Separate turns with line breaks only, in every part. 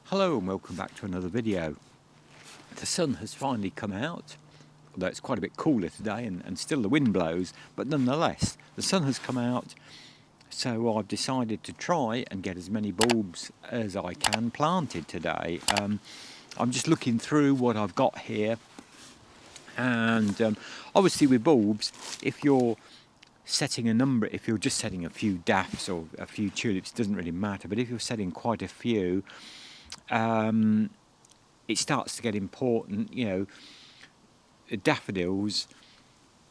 Hello and welcome back to another video. The sun has finally come out, although it's quite a bit cooler today and still the wind blows, but nonetheless the sun has come out, so I've decided to try and get as many bulbs as I can planted today. I'm just looking through what I've got here, and obviously with bulbs, if you're if you're just setting a few daffs or a few tulips, it doesn't really matter, but if you're setting quite a few, it starts to get important. Daffodils,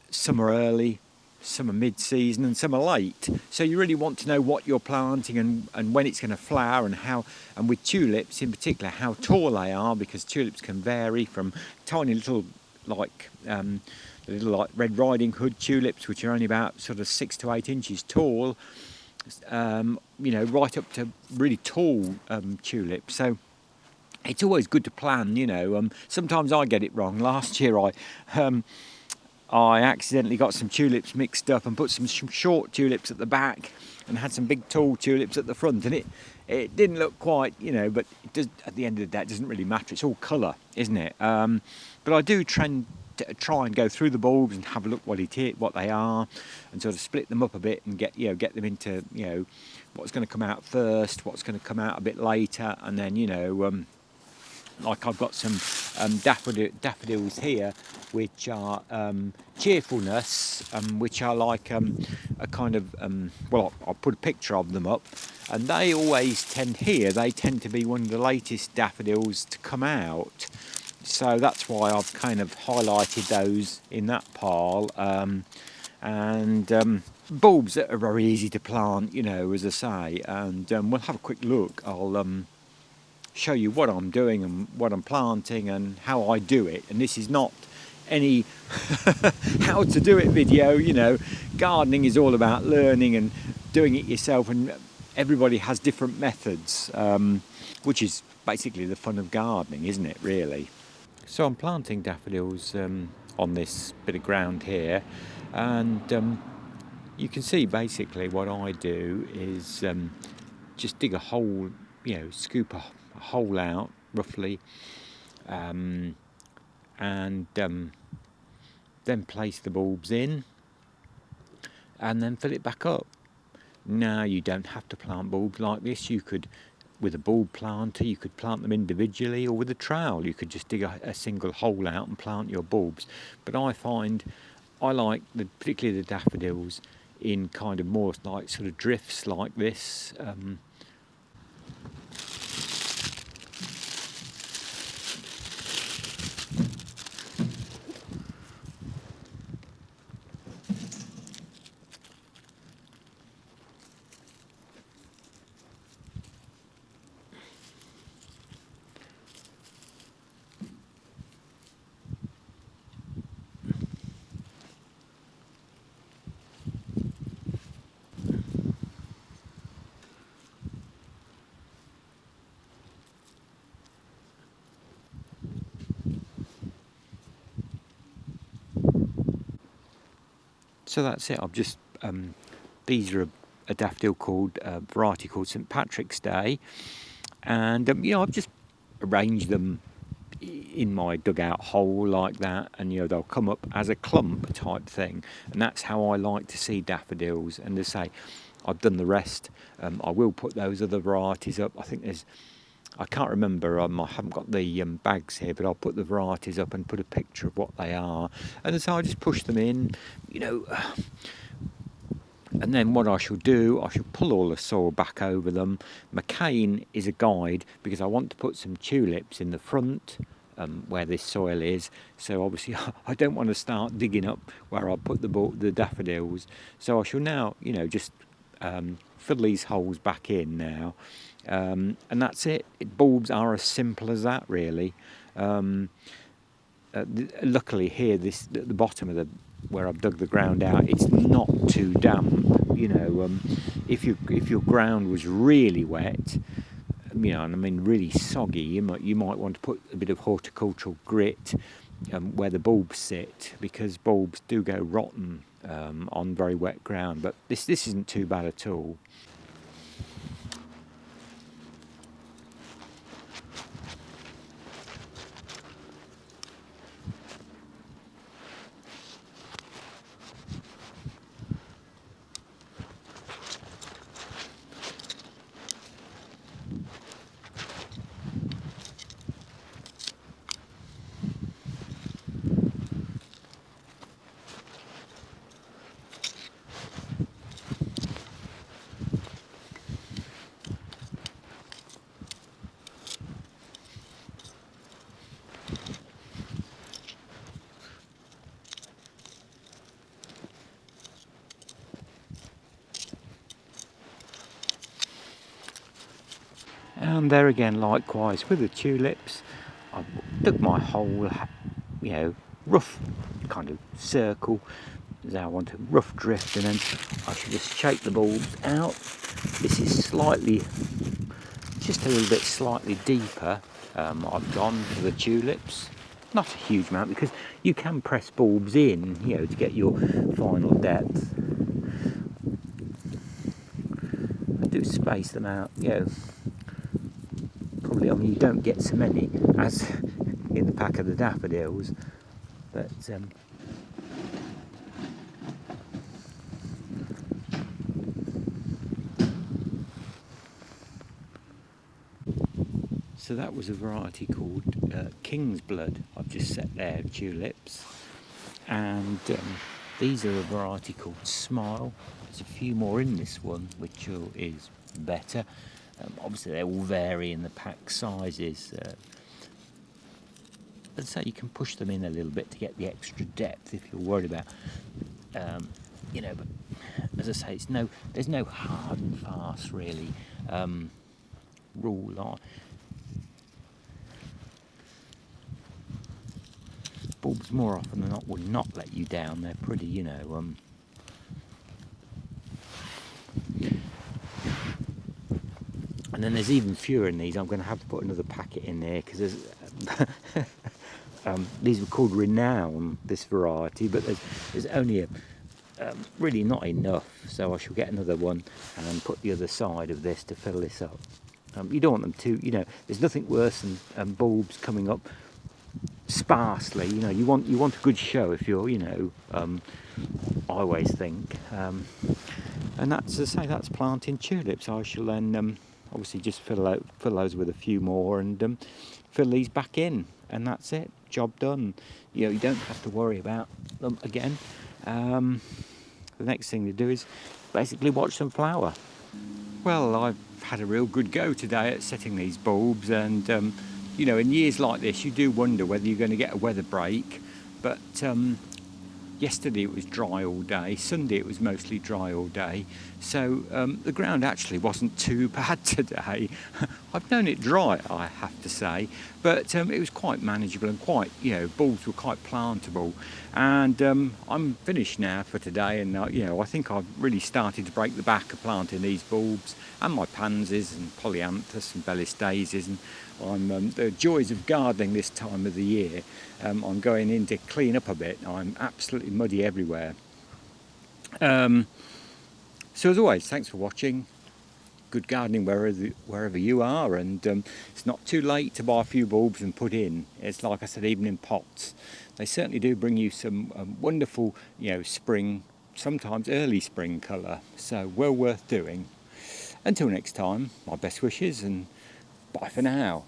some are early, some are mid-season and some are late, so you really want to know what you're planting and when it's going to flower, and with tulips in particular how tall they are, because tulips can vary from tiny little like Red Riding Hood tulips, which are only about sort of 6 to 8 inches tall, right up to really tall tulips. So it's always good to plan. Sometimes I get it wrong. Last year I accidentally got some tulips mixed up and put some short tulips at the back and had some big tall tulips at the front, and it didn't look quite, but it does, at the end of the day it doesn't really matter. It's all colour, isn't it? But I do try and go through the bulbs and have a look what they are, and sort of split them up a bit and get them into what's going to come out first, what's going to come out a bit later, and then like I've got some daffodils here, which are cheerfulness, which are like a kind of I'll put a picture of them up, and they tend to be one of the latest daffodils to come out. So that's why I've kind of highlighted those in that pile. And bulbs that are very easy to plant, as I say. And we'll have a quick look. I'll show you what I'm doing and what I'm planting and how I do it. And this is not any how to do it video. Gardening is all about learning and doing it yourself, and everybody has different methods, which is basically the fun of gardening, isn't it, really? So I'm planting daffodils on this bit of ground here, and you can see basically what I do is just dig a hole, scoop a hole out roughly, and then place the bulbs in and then fill it back up. Now, you don't have to plant bulbs like this. You could, with a bulb planter, you could plant them individually, or with a trowel you could just dig a single hole out and plant your bulbs. But I find I like particularly the daffodils in kind of more like sort of drifts like this. So that's it. I've just these are a daffodil variety called St Patrick's Day, and I've just arranged them in my dugout hole like that, and they'll come up as a clump type thing, and that's how I like to see daffodils. And to say, I've done the rest. I will put those other varieties up. I think I can't remember, I haven't got the bags here, but I'll put the varieties up and put a picture of what they are. And so I just push them in, and then what I shall do, I shall pull all the soil back over them. McCain is a guide because I want to put some tulips in the front where this soil is. So obviously I don't want to start digging up where I put the daffodils. So I shall now, just fill these holes back in now. And that's it. Bulbs are as simple as that, really. Luckily here, at the bottom of where I've dug the ground out, it's not too damp. If your ground was really wet, and I mean really soggy, you might want to put a bit of horticultural grit where the bulbs sit, because bulbs do go rotten on very wet ground. But this isn't too bad at all. And there again, likewise with the tulips, I dug my hole, rough kind of circle, as I want a rough drift, and then I should just shake the bulbs out. This is just a little bit slightly deeper. I've gone for the tulips, not a huge amount, because you can press bulbs in, to get your final depth. I do space them out, probably. I mean, you don't get so many as in the pack of the daffodils, but so that was a variety called King's Blood. I've just set there, tulips, and these are a variety called Smile. There's a few more in this one, which is better. Obviously, they all vary in the pack sizes. But so you can push them in a little bit to get the extra depth if you're worried about, but as I say, there's no hard and fast really rule. Bulbs more often than not will not let you down. They're pretty, and then there's even fewer in these. I'm going to have to put another packet in there because there's these were called Renown, this variety, but there's only really not enough, so I shall get another one and put the other side of this to fill this up. You don't want them to, there's nothing worse than bulbs coming up sparsely. You want a good show if you're, I always think, and that's, as I say, that's planting tulips. I shall then obviously just fill those with a few more and fill these back in, and that's it, job done. You don't have to worry about them again. The next thing to do is basically watch them flower. Well, I've had a real good go today at setting these bulbs, and in years like this you do wonder whether you're going to get a weather break, but yesterday it was dry all day, Sunday it was mostly dry all day, so the ground actually wasn't too bad today. I've known it dry, I have to say, but it was quite manageable and quite, bulbs were quite plantable, and I'm finished now for today, and I think I've really started to break the back of planting these bulbs and my pansies and polyanthus and Bellis daisies, and I'm the joys of gardening this time of the year. I'm going in to clean up a bit. I'm absolutely muddy everywhere. So as always, thanks for watching. Good gardening wherever you are, and it's not too late to buy a few bulbs and put in. It's like I said, even in pots, they certainly do bring you some wonderful, spring, sometimes early spring colour. So well worth doing. Until next time, my best wishes and bye for now.